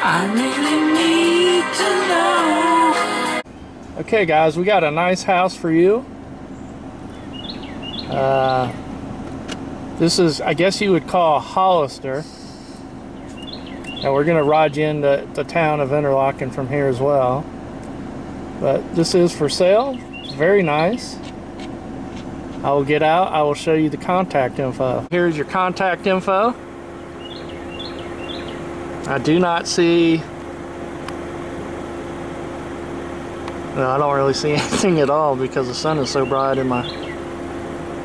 I really need to know. Okay guys, we got a nice house for you. This is, I guess you would call a Hollister. And we're gonna ride you into the town of Interlaken from here as well. But this is for sale. It's very nice. I will get out, I will show you the contact info. Here's your contact info. I do not see, no, I don't really see anything at all because the sun is so bright in my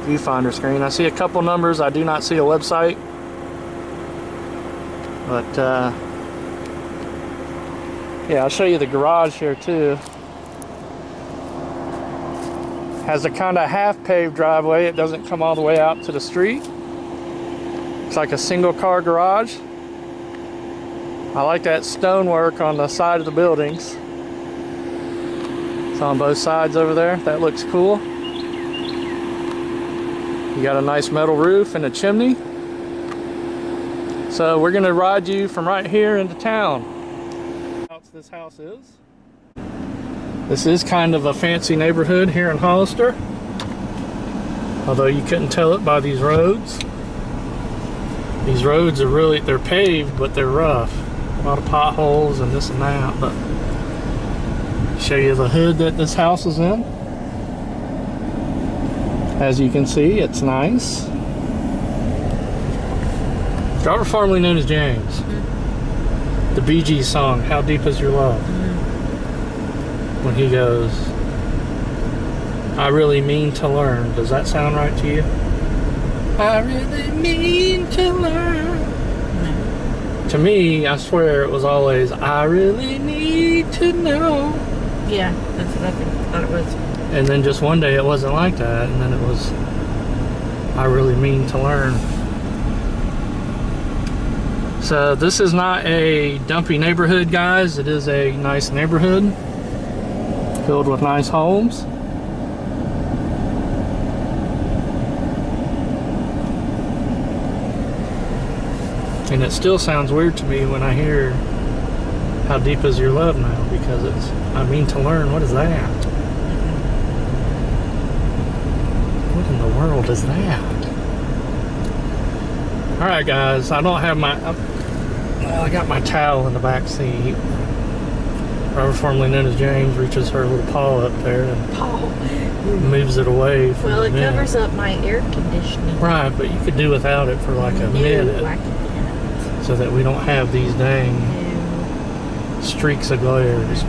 viewfinder screen. I see a couple numbers, I do not see a website. But yeah, I'll show you the garage here too. Has a kind of half paved driveway. It doesn't come all the way out to the street. It's like a single car garage. I like that stonework on the side of the buildings. It's on both sides over there. That looks cool. You got a nice metal roof and a chimney. So we're gonna ride you from right here into town. This house is. This is kind of a fancy neighborhood here in Hollister. Although you couldn't tell it by these roads. These roads are really, they're paved, but they're rough. A lot of potholes and this and that, but show you the hood that this house is in. As you can see, it's nice. Driver formerly known as James. The Bee Gees song, How Deep Is Your Love? When he goes, I really mean to learn. Does that sound right to you? I really mean to learn. To me, I swear it was always, I really need to know. Yeah, that's what I thought it was. And then just one day it wasn't like that, and then it was, I really mean to learn. So this is not a dumpy neighborhood, guys. It is a nice neighborhood filled with nice homes. And it still sounds weird to me when I hear How Deep Is Your Love now, because it's, I mean to learn, what is that? What in the world is that? Alright guys, I don't have my, well, I got my towel in the back seat. Driver formerly known as James reaches her little paw up there and moves it away from well, the it vent. covers up my air conditioning. Right, but you could do without it for like a minute. I can't. So that we don't have these dang streaks of glares.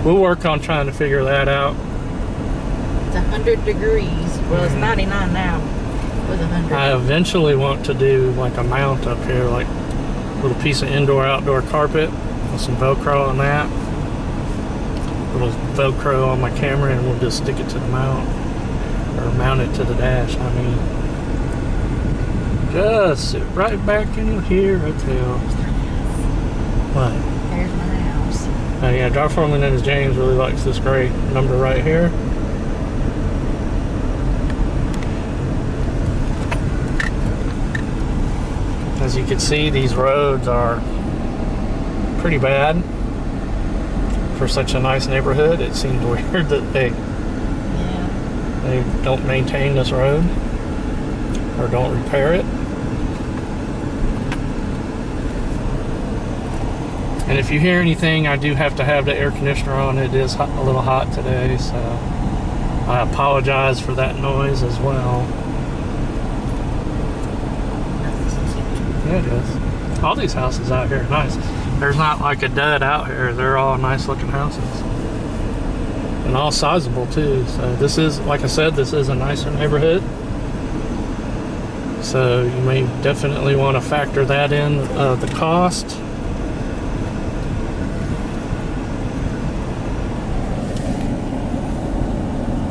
We'll work on trying to figure that out. It's 100 degrees. Well, it's 99 now. With 100. I eventually want to do like a mount up here, like a little piece of indoor-outdoor carpet with some Velcro on that. A little Velcro on my camera, and we'll just stick it to the mount, or mount it to the dash. I mean, just sit right back and you'll hear a tale. What? There's my house. Oh yeah, driver formerly known as James really likes this great number right here. As you can see, these roads are pretty bad for such a nice neighborhood. It seems weird that they don't maintain this road or don't repair it. And if you hear anything, I do have to have the air conditioner on. It is a little hot today, so I apologize for that noise as well. Yeah, it is. All these houses out here are nice. There's not like a dud out here. They're all nice looking houses. And all sizable too. So this is, like I said, this is a nicer neighborhood. So you may definitely want to factor that in, the cost.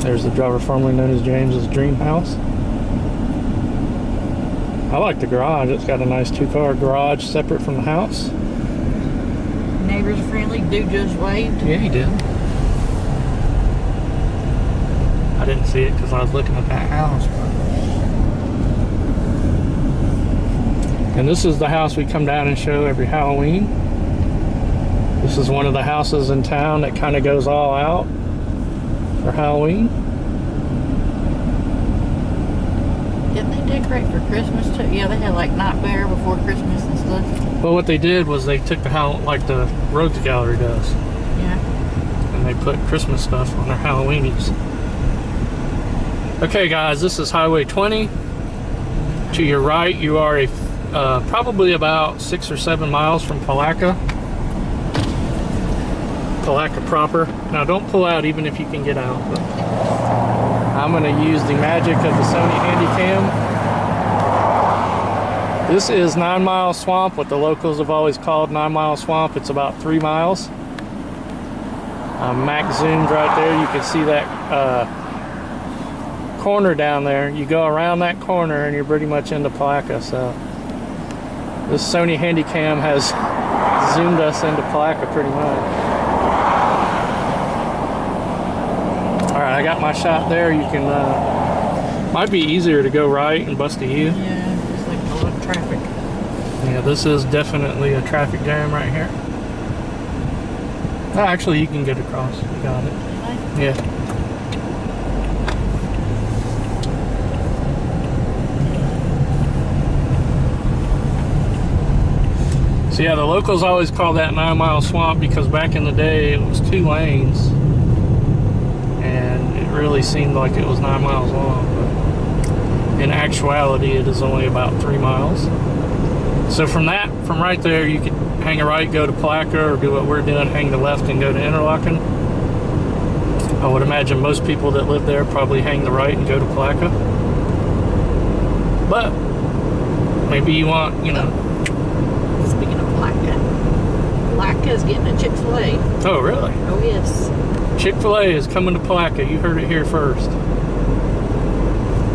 There's the driver formerly known as James's dream house. I like the garage. It's got a nice two-car garage separate from the house. Neighbors are friendly. Dude just waved. Yeah, he did. I didn't see it because I was looking at that house. And this is the house we come down and show every Halloween. This is one of the houses in town that kind of goes all out for Halloween. Didn't they decorate for Christmas too? Yeah, they had like night bear before Christmas and stuff. Well, what they did was they took the how like the Rogues Gallery does, Yeah. and they put Christmas stuff on their Halloweenies. Okay, guys, this is Highway 20. To your right, you are probably about 6 or 7 miles from Palatka proper. Now, don't pull out even if you can get out. But I'm going to use the magic of the Sony Handycam. This is 9 Mile Swamp, what the locals have always called 9 Mile Swamp. It's about 3 miles. Max zoomed right there. You can see that corner down there. You go around that corner and you're pretty much into Palatka. So this Sony Handycam has zoomed us into Palatka pretty much. Alright, I got my shot there. You can might be easier to go right and bust a U. Yeah, it's like a lot of traffic. Yeah, this is definitely a traffic jam right here. Oh, actually, you can get across. You got it. Yeah. So yeah, the locals always call that 9 Mile Swamp because back in the day it was 2 lanes and it really seemed like it was 9 miles long, but in actuality it is only about 3 miles. So from right there you could hang a right, go to Palatka, or do what we're doing, hang the left and go to Interlaken. I would imagine most people that live there probably hang the right and go to Palatka. But maybe you want, you know. Speaking of Palatka, Palatka's getting a Chick-fil-A. Oh, really? Oh, yes. Chick-fil-A is coming to Palatka. You heard it here first.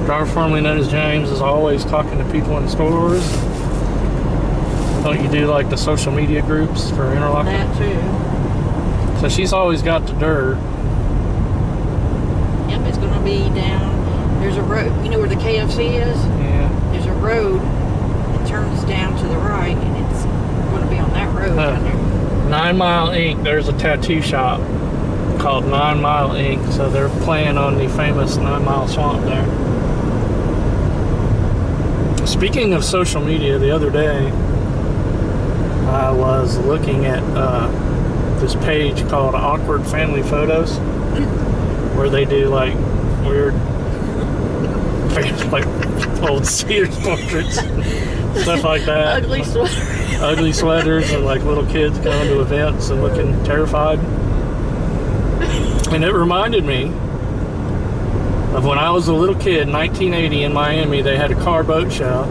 Driver formerly known as James is always talking to people in stores. Don't you do like the social media groups for Interlaken? That too. So she's always got the dirt. Yep, it's going to be down. There's a road. You know where the KFC is? Yeah. There's a road that turns down to the right, and it's going to be on that road down there. 9 Mile Ink. There's a tattoo shop called 9 Mile Ink. So they're playing on the famous 9 Mile Swamp there. Speaking of social media, the other day I was looking at this page called Awkward Family Photos, where they do like weird, like old Sears portraits, stuff like that. Ugly sweater. Ugly sweaters and like little kids going to events and looking terrified. And it reminded me of when I was a little kid in 1980 in Miami. They had a car boat show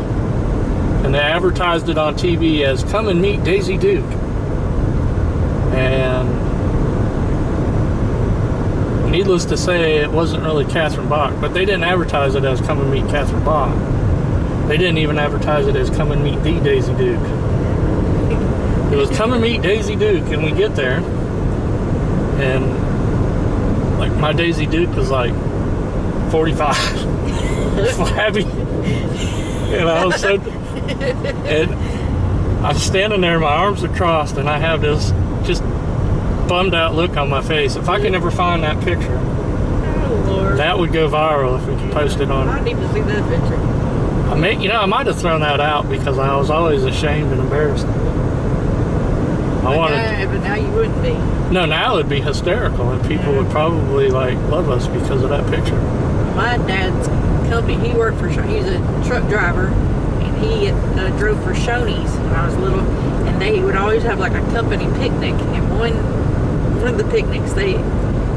and they advertised it on TV as "Come and meet Daisy Duke." And needless to say, it wasn't really Catherine Bach, but they didn't advertise it as "Come and meet Catherine Bach." They didn't even advertise it as "Come and meet the Daisy Duke." It was "Come and meet Daisy Duke," and we get there, and like my Daisy Duke was like 45, flabby, and I was so, and I'm standing there, my arms are crossed, and I have this just bummed out look on my face. If I can ever find that picture, Oh, Lord. that would go viral if we could post it on. I need to see that picture. I mean, you know, I might have thrown that out because I was always ashamed and embarrassed. I wanted. But now you wouldn't be. No, now it'd be hysterical, and people would probably like love us because of that picture. My dad's company, he worked for, he's a truck driver, and he drove for Shoney's when I was little, and they would always have like a company picnic, and one of the picnics, they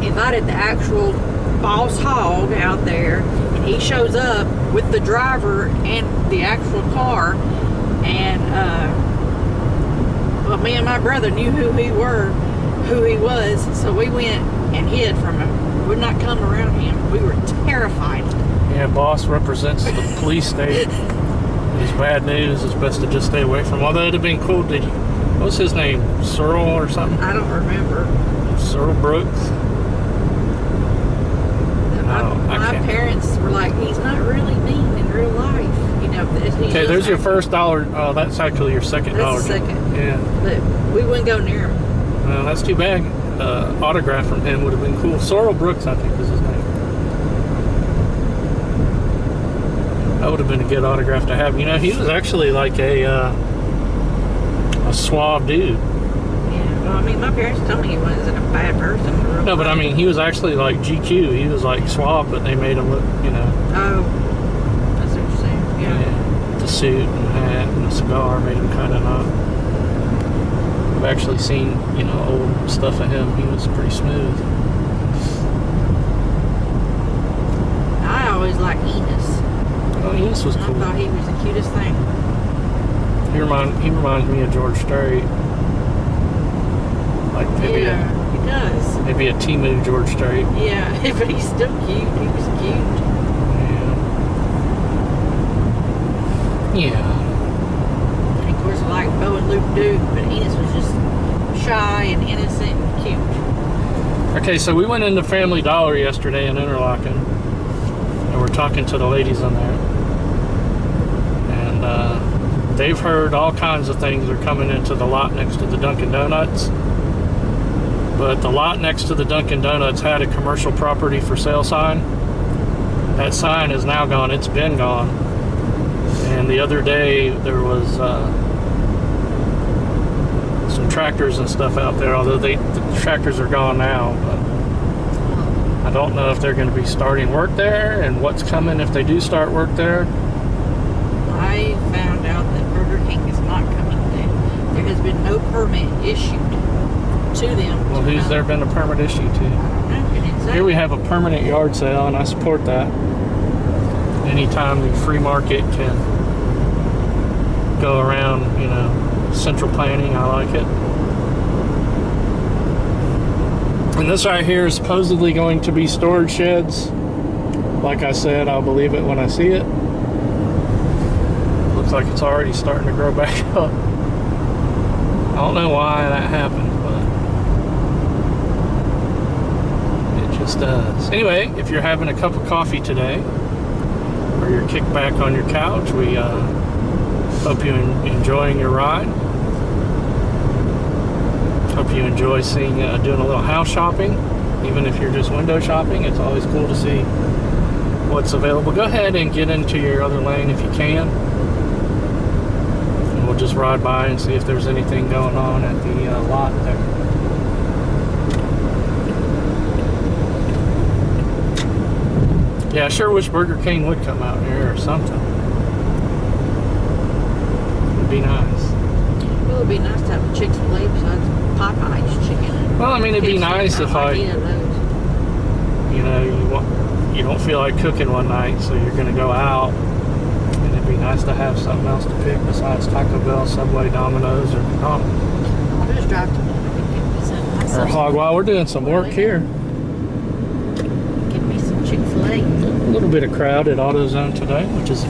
invited the actual boss hog out there, and he shows up with the driver and the actual car, and well, me and my brother knew who he was, so we went and hid from him. Would not come around him. We were terrified. Yeah, boss represents the police state. It's bad news. It's best to just stay away from him. Although it'd have been cool. What was his name? Cyril or something? I don't remember. Cyril Brooks? My parents were like, he's not really mean in real life. You know, okay, there's your first dollar. Oh, that's actually your second dollar. That's the second. Yeah. But we wouldn't go near him. Well, that's too bad. Autograph from him would have been cool. Sorrel Brooks, I think, is his name. That would have been a good autograph to have. You know, he was actually like a suave dude. Yeah, well, I mean, my parents told me he wasn't a bad person. No, but I mean, he was actually like GQ. He was like suave, but they made him look, you know. Oh, that's what you're saying. Yeah. The suit and hat and the cigar made him kind of not. I've actually seen, you know, old stuff of him. He was pretty smooth. I always liked Enos. Oh, Enos was cool. I thought he was the cutest thing. He reminds me of George Strait. Like maybe he does. Maybe a Timu George Strait. Yeah, but he's still cute. He was cute. Yeah. And of course, I like Bo and Luke Duke, but Enos was just shy and innocent and cute. Okay, so we went into Family Dollar yesterday in Interlaken, and we're talking to the ladies in there, and they've heard all kinds of things are coming into the lot next to the Dunkin' Donuts. But the lot next to the Dunkin' Donuts had a commercial property for sale sign. That sign is now gone. It's been gone. And the other day there was some tractors and stuff out there, although the tractors are gone now. But I don't know if they're going to be starting work there and what's coming if they do start work there. I found out that Burger King is not coming there. There has been no permit issued to them. Well, who's there been a permit issued to? Here we have a permanent yard sale, and I support that. Anytime the free market can go around, you know, central planning, I like it. And this right here is supposedly going to be storage sheds. Like I said, I'll believe it when I see it. Looks like it's already starting to grow back up. I don't know why that happened, but it just does. Anyway, if you're having a cup of coffee today, or you're kicked back on your couch, we hope you're enjoying your ride. Hope you enjoy seeing, doing a little house shopping. Even if you're just window shopping, it's always cool to see what's available. Go ahead and get into your other lane if you can. And we'll just ride by and see if there's anything going on at the lot there. Yeah, I sure wish Burger King would come out here or something. It'd be nice. Well, it'd be nice to have a Chick-fil-A besides Popeye's chicken. Well, I mean, it'd be nice if you know, you don't feel like cooking one night, so you're going to go out, and it'd be nice to have something else to pick besides Taco Bell, Subway, Domino's, or McDonald's. I'll just drive to one and get me some. Or Hog Wild. We're doing some work here. Get me some Chick-fil-A. A little bit of crowd at AutoZone today, which is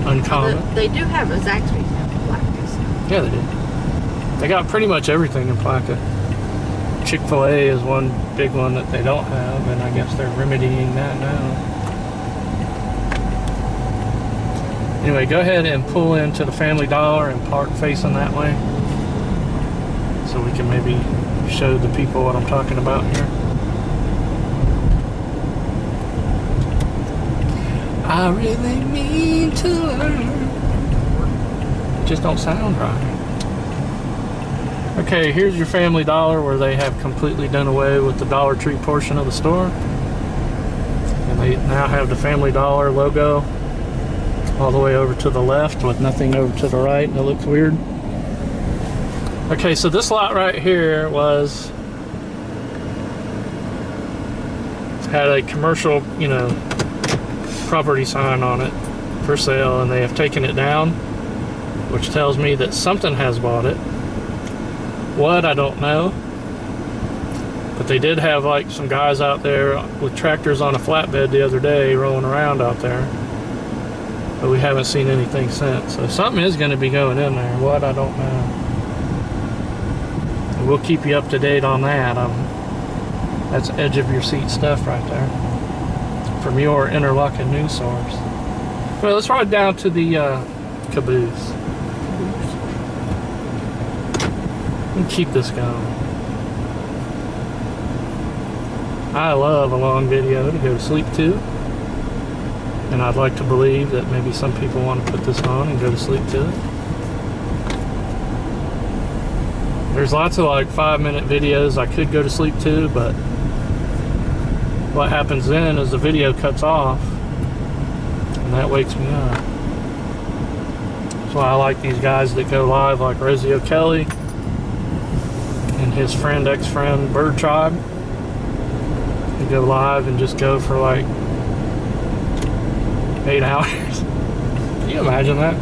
uncommon. They do have a Zaxby's in Plaquemines. Yeah, they do. They got pretty much everything in Placa. Chick-fil-A is one big one that they don't have, and I guess they're remedying that now. Anyway, go ahead and pull into the Family Dollar and park facing that way, so we can maybe show the people what I'm talking about here. I really mean to learn. It just don't sound right. Okay, here's your Family Dollar where they have completely done away with the Dollar Tree portion of the store. And they now have the Family Dollar logo all the way over to the left with nothing over to the right, and it looks weird. Okay, so this lot right here had a commercial, you know, property sign on it for sale, and they have taken it down, which tells me that something has bought it. What, I don't know. But they did have like some guys out there with tractors on a flatbed the other day rolling around out there. But we haven't seen anything since. So something is going to be going in there. What, I don't know. And we'll keep you up to date on that. That's edge of your seat stuff right there from your Interlaken news source. Well, let's ride down to the caboose. And keep this going. I love a long video to go to sleep to. And I'd like to believe that maybe some people want to put this on and go to sleep to it. There's lots of like 5-minute videos I could go to sleep to, but what happens then is the video cuts off and that wakes me up. That's why I like these guys that go live, like Rosie O'Kelly and his friend, ex-friend, Bird Tribe. They go live and just go for like 8 hours. Can you imagine that?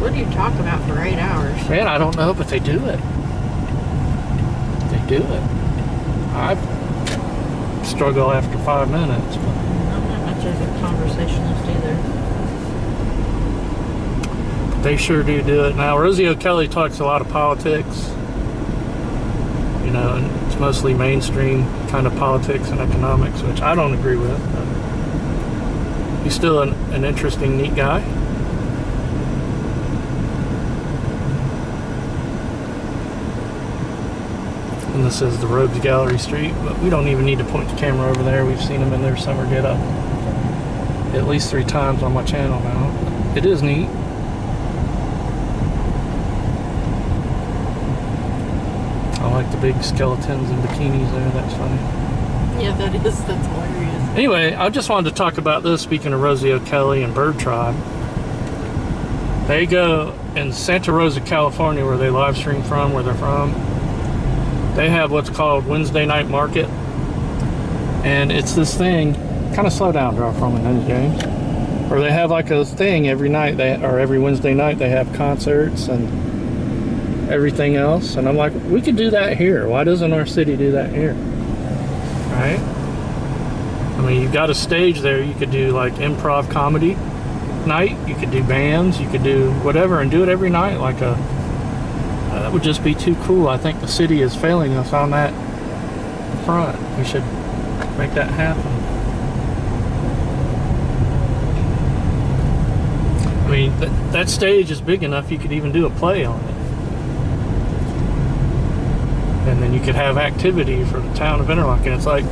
What do you talk about for 8 hours? Man, I don't know, but they do it. They do it. I struggle after 5 minutes. But I'm not much of a conversationalist either. they sure do it. Now, Rosie O'Kelly talks a lot of politics. You know, and it's mostly mainstream kind of politics and economics, which I don't agree with. But he's still an interesting, neat guy. And this is the Rogues Gallery Street, but we don't even need to point the camera over there. We've seen them in their summer get up at least 3 times on my channel now. It is neat. I like the big skeletons and bikinis there. That's funny. Yeah, that's hilarious. Anyway, I just wanted to talk about this, speaking of Rosie O'Kelly and Bird Tribe. They go in Santa Rosa, California, where they live stream from, where they're from. They have what's called Wednesday Night Market. And it's this thing, kind of slow down, drive from it, James. Or they have like a thing every night, or every Wednesday night, they have concerts and everything else. And I'm like, we could do that here. Why doesn't our city do that here? Right? I mean, you've got a stage there. You could do like improv comedy night. You could do bands. You could do whatever and do it every night. Like that would just be too cool. I think the city is failing us on that front. We should make that happen. I mean, that stage is big enough you could even do a play on it. And then you could have activity for the town of Interlochen. It's like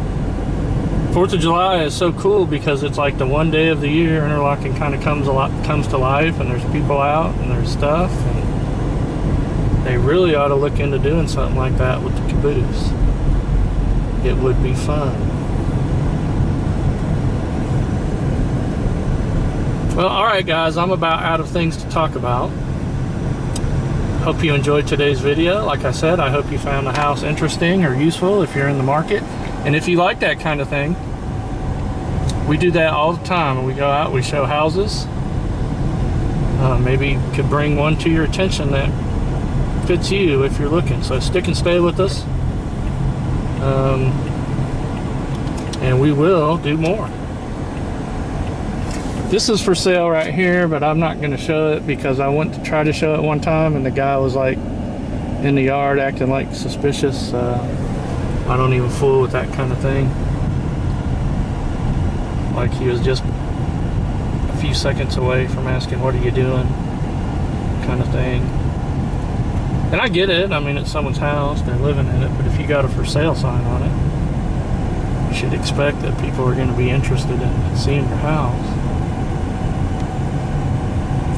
4th of July is so cool because it's like the one day of the year Interlochen kind of comes to life, and there's people out and there's stuff, and they really ought to look into doing something like that with the caboose. It would be fun. Well, alright guys, I'm about out of things to talk about. Hope you enjoyed today's video. Like I said, I hope you found the house interesting or useful if you're in the market. And if you like that kind of thing, we do that all the time. We go out, we show houses. Maybe could bring one to your attention that fits you if you're looking. So stick and stay with us. And we will do more. This is for sale right here, but I'm not going to show it because I went to try to show it one time and the guy was like in the yard acting like suspicious. I don't even fool with that kind of thing. Like he was just a few seconds away from asking, "What are you doing?" kind of thing. And I get it. I mean, it's someone's house, they're living in it, but if you got a for sale sign on it, you should expect that people are going to be interested in seeing your house.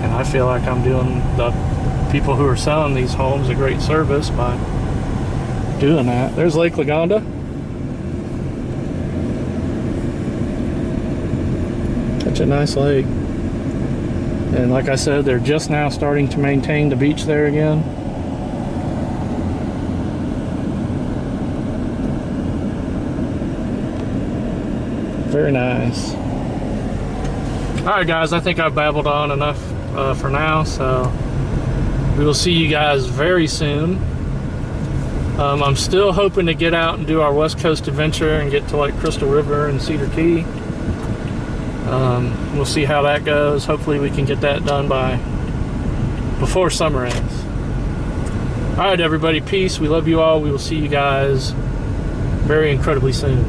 And I feel like I'm doing the people who are selling these homes a great service by doing that. There's Lake Lagonda. Such a nice lake. And like I said, they're just now starting to maintain the beach there again. Very nice. Alright guys, I think I've babbled on enough for now, so we will see you guys very soon. I'm still hoping to get out and do our West Coast adventure and get to like Crystal River and Cedar Key. We'll see how that goes. Hopefully we can get that done before summer ends. Alright everybody, peace. We love you all. We will see you guys very incredibly soon.